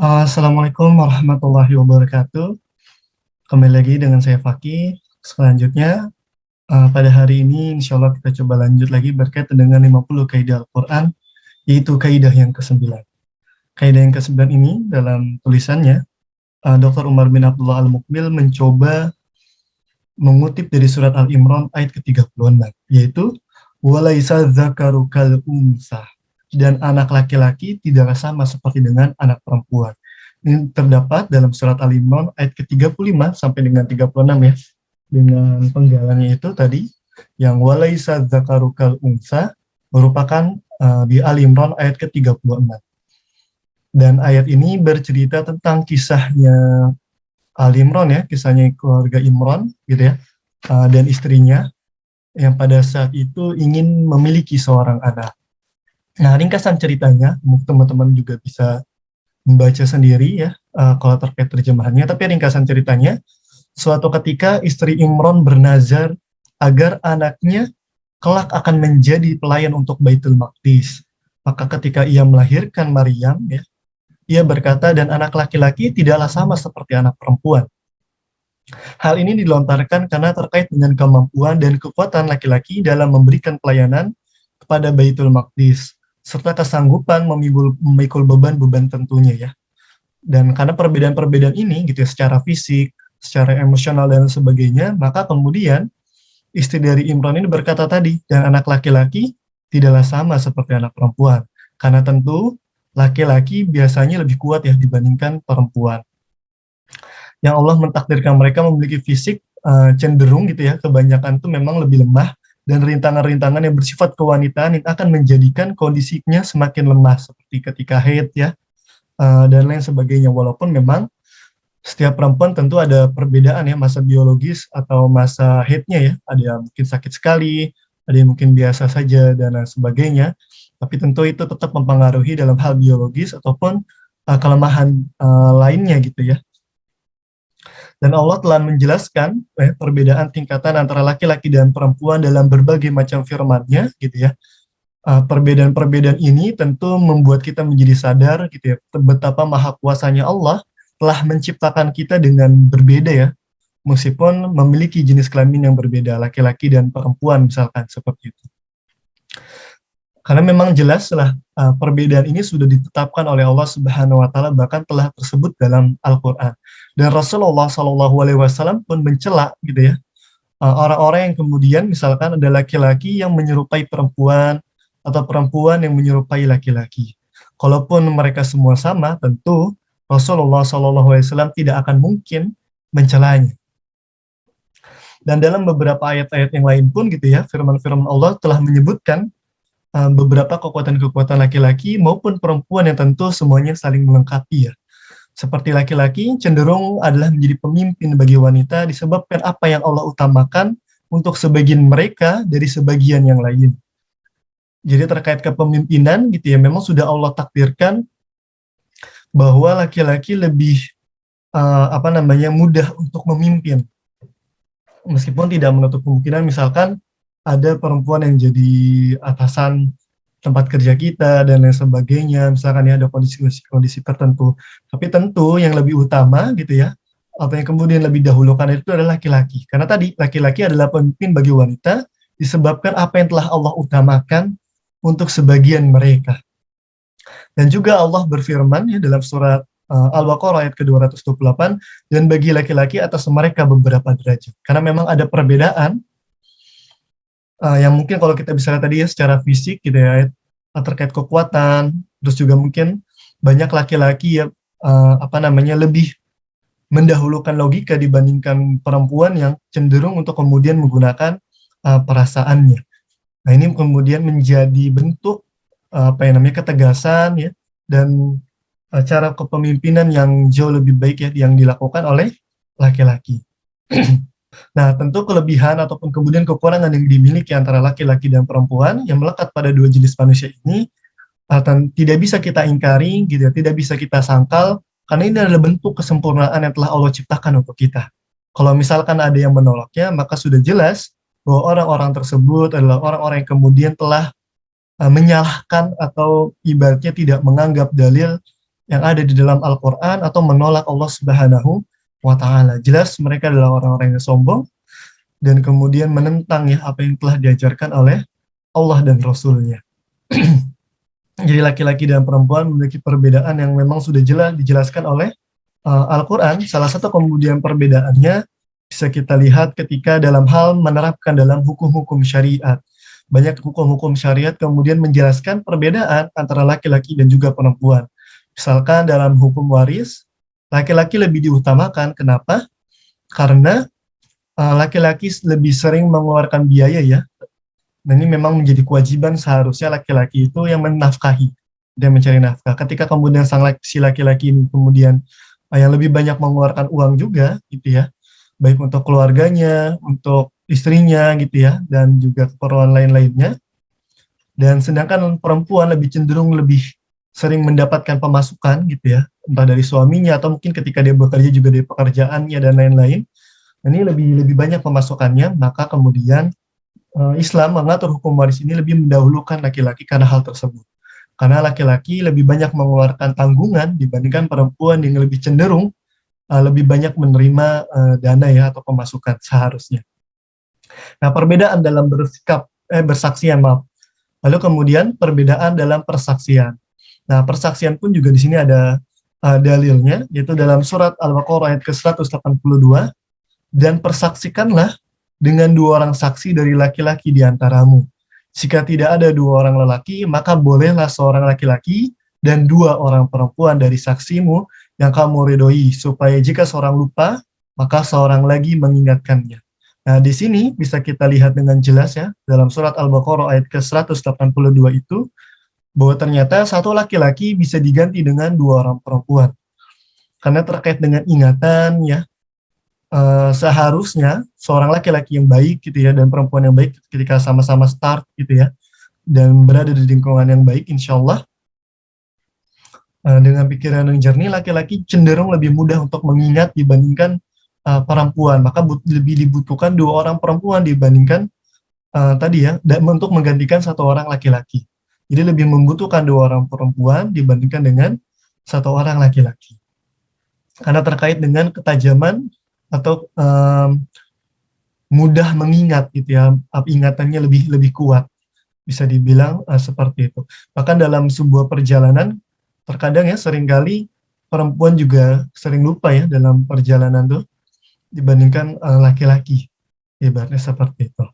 Assalamualaikum warahmatullahi wabarakatuh. Kembali lagi dengan saya Fakih. Selanjutnya, pada hari ini insya Allah kita coba lanjut lagi berkaitan dengan 50 kaidah Al-Quran, yaitu kaidah yang ke-9. Kaidah yang ke-9 ini dalam tulisannya, Dr. Umar bin Abdullah Al-Mukbil mencoba mengutip dari surat Al-Imran ayat ke-36, yaitu walaisa dzakaru kal unsa, dan anak laki-laki tidaklah sama seperti dengan anak perempuan. Ini terdapat dalam surat Al-Imran ayat ke-35 sampai dengan 36 ya. Dengan penggalannya itu tadi yang walaisa dzakaru kal unsa merupakan di Al-Imran ayat ke-36. Dan ayat ini bercerita tentang kisahnya Al-Imran ya, kisahnya keluarga Imran gitu ya, dan istrinya yang pada saat itu ingin memiliki seorang anak. Nah, ringkasan ceritanya, teman-teman juga bisa membaca sendiri ya, kalau terkait terjemahannya, tapi ringkasan ceritanya, suatu ketika istri Imran bernazar agar anaknya kelak akan menjadi pelayan untuk Baitul Maqdis. Maka ketika ia melahirkan Maryam, ya, ia berkata, dan anak laki-laki tidaklah sama seperti anak perempuan. Hal ini dilontarkan karena terkait dengan kemampuan dan kekuatan laki-laki dalam memberikan pelayanan kepada Baitul Maqdis, serta kesanggupan memikul beban-beban tentunya ya. Dan karena perbedaan-perbedaan ini gitu ya, secara fisik, secara emosional dan sebagainya, maka kemudian istri dari Imran ini berkata tadi, dan anak laki-laki tidaklah sama seperti anak perempuan. Karena tentu laki-laki biasanya lebih kuat ya dibandingkan perempuan. Yang Allah mentakdirkan mereka memiliki fisik cenderung gitu ya, kebanyakan itu memang lebih lemah, dan rintangan-rintangan yang bersifat kewanitaan yang akan menjadikan kondisinya semakin lemah, seperti ketika haid ya, dan lain sebagainya. Walaupun memang setiap perempuan tentu ada perbedaan ya, masa biologis atau masa haidnya ya, ada yang mungkin sakit sekali, ada yang mungkin biasa saja, dan lain sebagainya. Tapi tentu itu tetap mempengaruhi dalam hal biologis ataupun kelemahan lainnya gitu ya. Dan Allah telah menjelaskan perbedaan tingkatan antara laki-laki dan perempuan dalam berbagai macam firman-Nya gitu ya. Perbedaan-perbedaan ini tentu membuat kita menjadi sadar gitu ya, betapa maha kuasanya Allah telah menciptakan kita dengan berbeda ya, meskipun memiliki jenis kelamin yang berbeda, laki-laki dan perempuan misalkan seperti itu. Karena memang jelas lah perbedaan ini sudah ditetapkan oleh Allah Subhanahu wa taala, bahkan telah tersebut dalam Al-Qur'an. Dan Rasulullah Shallallahu alaihi wasallam pun mencela gitu ya, orang-orang yang kemudian misalkan ada laki-laki yang menyerupai perempuan atau perempuan yang menyerupai laki-laki. Kalaupun mereka semua sama, tentu Rasulullah Shallallahu alaihi wasallam tidak akan mungkin mencelanya. Dan dalam beberapa ayat-ayat yang lain pun gitu ya, firman-firman Allah telah menyebutkan beberapa kekuatan-kekuatan laki-laki maupun perempuan yang tentu semuanya saling melengkapi ya. Seperti laki-laki cenderung adalah menjadi pemimpin bagi wanita disebabkan apa yang Allah utamakan untuk sebagian mereka dari sebagian yang lain. Jadi terkait kepemimpinan gitu ya, memang sudah Allah takdirkan bahwa laki-laki lebih mudah untuk memimpin. Meskipun tidak menutup kemungkinan misalkan ada perempuan yang jadi atasan tempat kerja kita dan lain sebagainya, misalkan ya ada kondisi-kondisi tertentu. Tapi tentu yang lebih utama gitu ya, atau yang kemudian lebih dahulukan itu adalah laki-laki. Karena tadi laki-laki adalah pemimpin bagi wanita disebabkan apa yang telah Allah utamakan untuk sebagian mereka. Dan juga Allah berfirman ya dalam surat Al-Baqarah ayat ke-228, dan bagi laki-laki atas mereka beberapa derajat. Karena memang ada perbedaan yang mungkin kalau kita bisa lihat tadi ya secara fisik gitu ya, terkait kekuatan, terus juga mungkin banyak laki-laki yang lebih mendahulukan logika dibandingkan perempuan yang cenderung untuk kemudian menggunakan perasaannya. Nah ini kemudian menjadi bentuk ketegasan ya, dan cara kepemimpinan yang jauh lebih baik ya yang dilakukan oleh laki-laki. Nah, tentu kelebihan ataupun kemudian kekurangan yang dimiliki antara laki-laki dan perempuan yang melekat pada dua jenis manusia ini tidak bisa kita ingkari, gitu ya, tidak bisa kita sangkal, karena ini adalah bentuk kesempurnaan yang telah Allah ciptakan untuk kita. Kalau misalkan ada yang menolaknya, maka sudah jelas bahwa orang-orang tersebut adalah orang-orang yang kemudian telah menyalahkan atau ibaratnya tidak menganggap dalil yang ada di dalam Al-Quran atau menolak Allah Subhanahu wa Ta'ala. Jelas mereka adalah orang-orang yang sombong dan kemudian menentang ya apa yang telah diajarkan oleh Allah dan Rasul-Nya. Jadi laki-laki dan perempuan memiliki perbedaan yang memang sudah jelas dijelaskan oleh Al-Quran. Salah satu kemudian perbedaannya bisa kita lihat ketika dalam hal menerapkan dalam hukum-hukum syariat. Banyak hukum-hukum syariat kemudian menjelaskan perbedaan antara laki-laki dan juga perempuan. Misalkan dalam hukum waris, laki-laki lebih diutamakan. Kenapa? Karena laki-laki lebih sering mengeluarkan biaya ya. Dan ini memang menjadi kewajiban seharusnya laki-laki itu yang menafkahi dan mencari nafkah. Ketika kemudian si laki-laki ini kemudian yang lebih banyak mengeluarkan uang juga gitu ya, baik untuk keluarganya, untuk istrinya gitu ya, dan juga keperluan lain-lainnya. Dan sedangkan perempuan lebih cenderung lebih sering mendapatkan pemasukan gitu ya, entah dari suaminya atau mungkin ketika dia bekerja juga dari pekerjaannya dan lain-lain. Ini lebih banyak pemasukannya, maka kemudian Islam mengatur hukum waris ini lebih mendahulukan laki-laki karena hal tersebut. Karena laki-laki lebih banyak mengeluarkan tanggungan dibandingkan perempuan yang lebih cenderung lebih banyak menerima dana ya atau pemasukan seharusnya. Nah, perbedaan dalam bersaksian, maaf. Lalu kemudian perbedaan dalam persaksian. Nah, persaksian pun juga di sini ada dalilnya, yaitu dalam surat Al-Baqarah ayat ke-182, dan persaksikanlah dengan 2 orang saksi dari laki-laki di antaramu. Jika tidak ada 2 orang lelaki, maka bolehlah seorang laki-laki dan 2 orang perempuan dari saksimu yang kamu ridhoi, supaya jika seorang lupa, maka seorang lagi mengingatkannya. Nah, di sini bisa kita lihat dengan jelas ya, dalam surat Al-Baqarah ayat ke-182 itu, bahwa ternyata satu laki-laki bisa diganti dengan 2 orang perempuan. Karena terkait dengan ingatan ya, seharusnya seorang laki-laki yang baik gitu ya dan perempuan yang baik ketika sama-sama start gitu ya dan berada di lingkungan yang baik, insya Allah dengan pikiran yang jernih laki-laki cenderung lebih mudah untuk mengingat dibandingkan perempuan. Maka lebih dibutuhkan 2 orang perempuan dibandingkan tadi ya untuk menggantikan 1 orang laki-laki. Jadi lebih membutuhkan 2 orang perempuan dibandingkan dengan 1 orang laki-laki. Karena terkait dengan ketajaman atau mudah mengingat gitu ya, ingatannya lebih kuat, bisa dibilang seperti itu. Bahkan dalam sebuah perjalanan, terkadang ya seringkali perempuan juga sering lupa ya dalam perjalanan tuh dibandingkan laki-laki, ibaratnya seperti itu.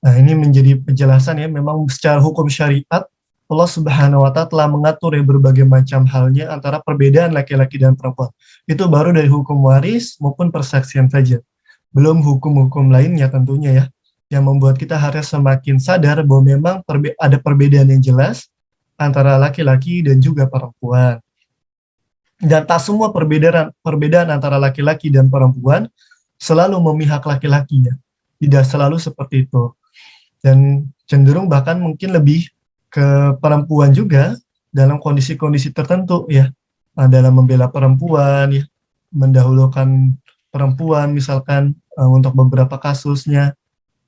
Nah, ini menjadi penjelasan ya, memang secara hukum syariat Allah Subhanahu wa Ta'ala telah mengatur ya berbagai macam halnya antara perbedaan laki-laki dan perempuan. Itu baru dari hukum waris maupun persaksian saja. Belum hukum-hukum lainnya tentunya ya, yang membuat kita harus semakin sadar bahwa memang ada perbedaan yang jelas antara laki-laki dan juga perempuan. Dan tak semua perbedaan antara laki-laki dan perempuan selalu memihak laki-lakinya. Tidak selalu seperti itu. Dan cenderung bahkan mungkin lebih ke perempuan juga dalam kondisi-kondisi tertentu ya, dalam membela perempuan ya, mendahulukan perempuan misalkan untuk beberapa kasusnya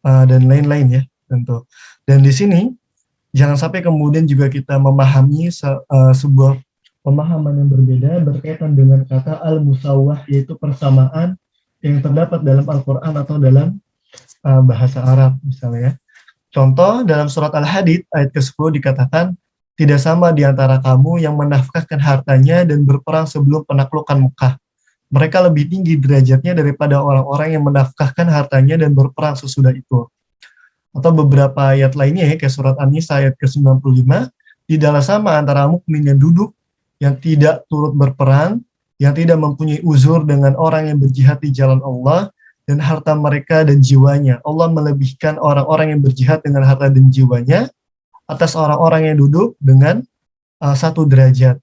dan lain-lain ya tentu. Dan di sini jangan sampai kemudian juga kita memahami sebuah pemahaman yang berbeda berkaitan dengan kata al-musawwah, yaitu persamaan yang terdapat dalam Al-Quran atau dalam bahasa Arab misalnya ya. Contoh dalam surat Al-Hadid ayat ke-10 dikatakan, tidak sama di antara kamu yang menafkahkan hartanya dan berperang sebelum penaklukan Mekah. Mereka lebih tinggi derajatnya daripada orang-orang yang menafkahkan hartanya dan berperang sesudah itu. Atau beberapa ayat lainnya ya, kayak surat An-Nisa ayat ke-95, tidaklah sama antara mukmin yang duduk, yang tidak turut berperang, yang tidak mempunyai uzur dengan orang yang berjihad di jalan Allah, dan harta mereka dan jiwanya. Allah melebihkan orang-orang yang berjihad dengan harta dan jiwanya atas orang-orang yang duduk dengan 1 derajat.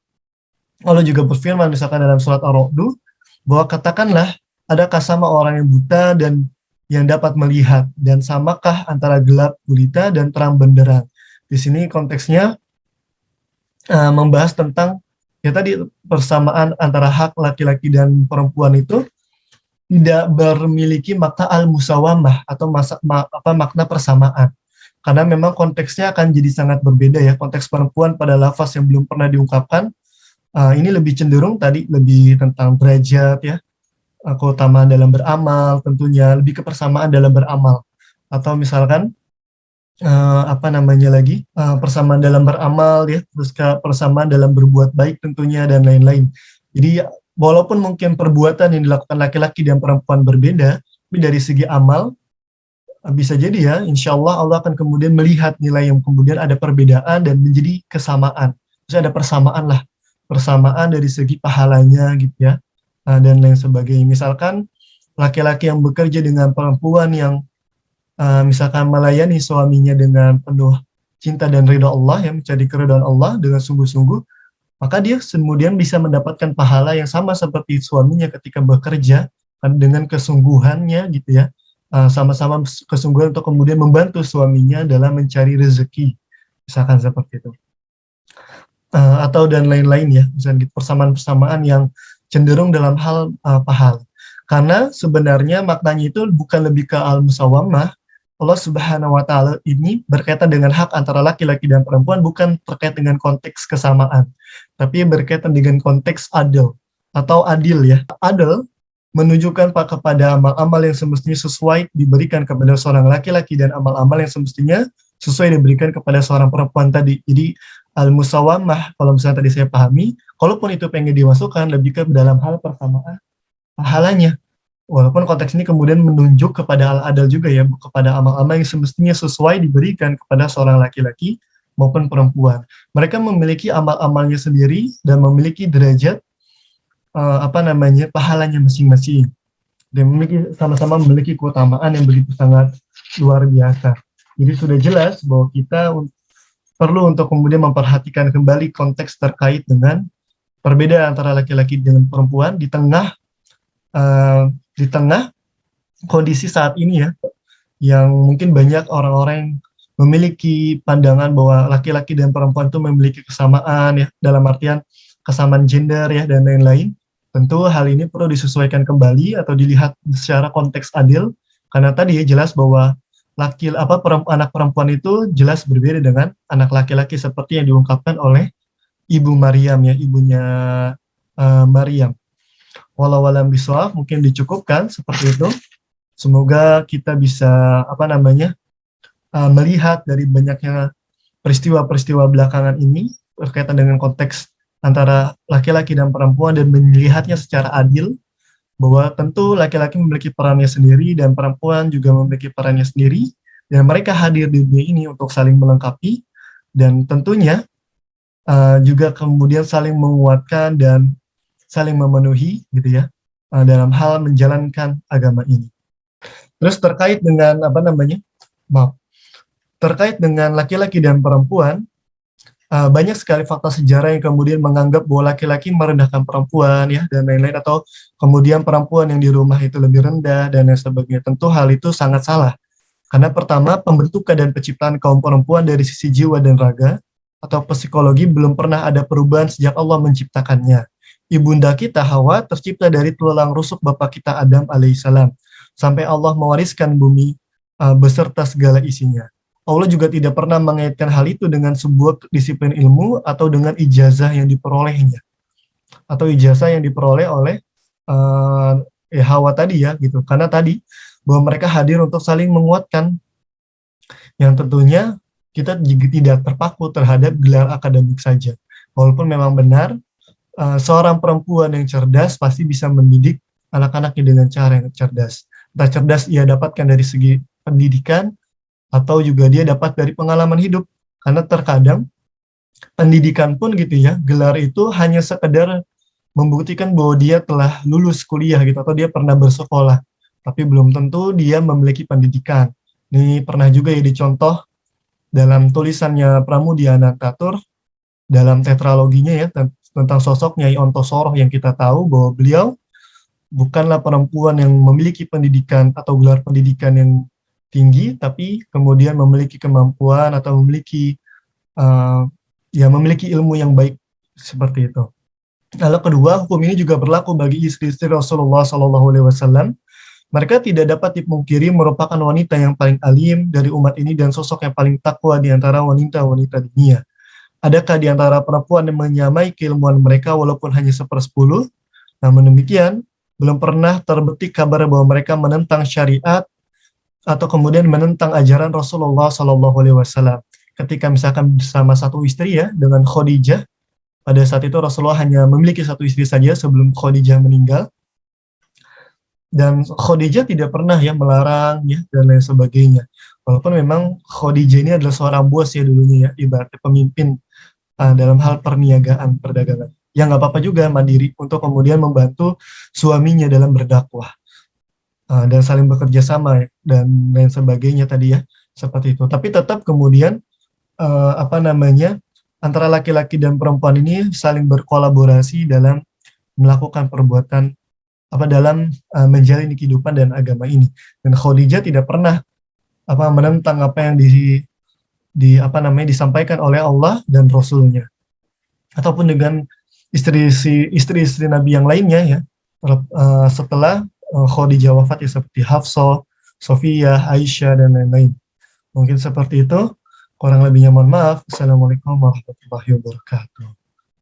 Allah juga berfirman misalkan dalam surat Ar-Ra'd, bahwa katakanlah, adakah sama orang yang buta dan yang dapat melihat, dan samakah antara gelap gulita dan terang benderang. Di sini konteksnya membahas tentang ya tadi persamaan antara hak laki-laki dan perempuan itu tidak memiliki makna al-musawamah atau makna persamaan. Karena memang konteksnya akan jadi sangat berbeda ya. Konteks perempuan pada lafaz yang belum pernah diungkapkan Ini lebih cenderung tadi lebih tentang derajat ya, keutamaan dalam beramal tentunya, lebih ke persamaan dalam beramal. Atau misalkan, apa namanya lagi, persamaan dalam beramal ya, terus persamaan dalam berbuat baik tentunya dan lain-lain. Jadi walaupun mungkin perbuatan yang dilakukan laki-laki dan perempuan berbeda, tapi dari segi amal, bisa jadi ya, insya Allah Allah akan kemudian melihat nilai yang kemudian ada perbedaan dan menjadi kesamaan. Terus ada persamaan lah, persamaan dari segi pahalanya gitu ya, dan lain sebagainya. Misalkan laki-laki yang bekerja dengan perempuan yang misalkan melayani suaminya dengan penuh cinta dan ridha Allah, yang mencari keridhaan Allah dengan sungguh-sungguh, maka dia kemudian bisa mendapatkan pahala yang sama seperti suaminya ketika bekerja dengan kesungguhannya gitu ya, sama-sama kesungguhan untuk kemudian membantu suaminya dalam mencari rezeki, misalkan seperti itu. Atau dan lain-lain ya, misalnya gitu, persamaan-persamaan yang cenderung dalam hal pahala. Karena sebenarnya maknanya itu bukan lebih ke al-musawamah. Allah Subhanahu wa taala ini berkaitan dengan hak antara laki-laki dan perempuan bukan terkait dengan konteks kesamaan, tapi berkaitan dengan konteks adil atau adil ya. Adil menunjukkan kepada amal-amal yang semestinya sesuai diberikan kepada seorang laki-laki dan amal-amal yang semestinya sesuai diberikan kepada seorang perempuan tadi. Jadi al-musawamah, kalau misalnya tadi saya pahami, kalaupun itu pengen dimasukkan lebih ke dalam hal persamaan pahalanya. Walaupun konteks ini kemudian menunjuk kepada al-adal juga ya, kepada amal-amal yang semestinya sesuai diberikan kepada seorang laki-laki maupun perempuan. Mereka memiliki amal-amalnya sendiri dan memiliki derajat pahalanya masing-masing. Dan sama-sama memiliki keutamaan yang begitu sangat luar biasa. Jadi sudah jelas bahwa kita perlu untuk kemudian memperhatikan kembali konteks terkait dengan perbedaan antara laki-laki dengan perempuan di tengah kondisi saat ini ya, yang mungkin banyak orang-orang yang memiliki pandangan bahwa laki-laki dan perempuan itu memiliki kesamaan ya, dalam artian kesamaan gender ya dan lain-lain. Tentu hal ini perlu disesuaikan kembali atau dilihat secara konteks adil, karena tadi ya jelas bahwa anak perempuan itu jelas berbeda dengan anak laki-laki seperti yang diungkapkan oleh Ibu Maryam ya, ibunya Maryam. Walau alam bisawab, mungkin dicukupkan seperti itu. Semoga kita bisa melihat dari banyaknya peristiwa-peristiwa belakangan ini berkaitan dengan konteks antara laki-laki dan perempuan dan melihatnya secara adil, bahwa tentu laki-laki memiliki perannya sendiri dan perempuan juga memiliki perannya sendiri, dan mereka hadir di dunia ini untuk saling melengkapi dan tentunya juga kemudian saling menguatkan dan saling memenuhi gitu ya, dalam hal menjalankan agama ini. Terus terkait dengan terkait dengan laki-laki dan perempuan, banyak sekali fakta sejarah yang kemudian menganggap bahwa laki-laki merendahkan perempuan ya dan lain-lain, atau kemudian perempuan yang di rumah itu lebih rendah dan lain sebagainya. Tentu hal itu sangat salah. Karena pertama, pembentukan dan penciptaan kaum perempuan dari sisi jiwa dan raga atau psikologi belum pernah ada perubahan sejak Allah menciptakannya. Ibunda kita Hawa tercipta dari tulang rusuk bapak kita Adam alaihissalam sampai Allah mewariskan bumi beserta segala isinya. Allah juga tidak pernah mengaitkan hal itu dengan sebuah disiplin ilmu atau dengan ijazah yang diperolehnya atau ijazah yang diperoleh oleh Hawa tadi ya gitu. Karena tadi bahwa mereka hadir untuk saling menguatkan, yang tentunya kita juga tidak terpaku terhadap gelar akademik saja. Walaupun memang benar seorang perempuan yang cerdas pasti bisa mendidik anak-anaknya dengan cara yang cerdas. Entah cerdas ia dapatkan dari segi pendidikan atau juga dia dapat dari pengalaman hidup. Karena terkadang pendidikan pun gitu ya, gelar itu hanya sekedar membuktikan bahwa dia telah lulus kuliah gitu atau dia pernah bersekolah, tapi belum tentu dia memiliki pendidikan. Ini pernah juga ya dicontoh dalam tulisannya Pramudia Anantatur dalam tetraloginya ya, tentang sosok Nyai Ontosoroh, yang kita tahu bahwa beliau bukanlah perempuan yang memiliki pendidikan atau gelar pendidikan yang tinggi, tapi kemudian memiliki kemampuan atau memiliki memiliki ilmu yang baik seperti itu. Lalu kedua, hukum ini juga berlaku bagi istri-istri Rasulullah SAW. Mereka tidak dapat dipungkiri merupakan wanita yang paling alim dari umat ini dan sosok yang paling takwa di antara wanita-wanita dunia. Adakah di antara perempuan yang menyamai keilmuan mereka walaupun hanya 1/10? Namun demikian, belum pernah terbetik kabar bahwa mereka menentang syariat atau kemudian menentang ajaran Rasulullah Shallallahu Alaihi Wasallam. Ketika misalkan bersama satu istri ya dengan Khadijah, pada saat itu Rasulullah hanya memiliki satu istri saja sebelum Khadijah meninggal, dan Khadijah tidak pernah ya melarang ya dan lain sebagainya. Walaupun memang Khadijah ini adalah seorang bos ya dulunya ya, ibaratnya pemimpin dalam hal perniagaan perdagangan. Ya nggak apa-apa juga mandiri untuk kemudian membantu suaminya dalam berdakwah dan saling bekerja sama ya, dan lain sebagainya tadi ya seperti itu. Tapi tetap kemudian apa namanya antara laki-laki dan perempuan ini saling berkolaborasi dalam melakukan perbuatan apa dalam menjalani kehidupan dan agama ini. Dan Khadijah tidak pernah apa menentang apa yang di apa namanya disampaikan oleh Allah dan Rasulnya, ataupun dengan istri-istri Nabi yang lainnya ya setelah Khadijah wafat ya seperti Hafsah, Sofiyah, Aisyah dan lain-lain. Mungkin seperti itu. Kurang lebihnya mohon maaf. Assalamualaikum warahmatullahi wabarakatuh.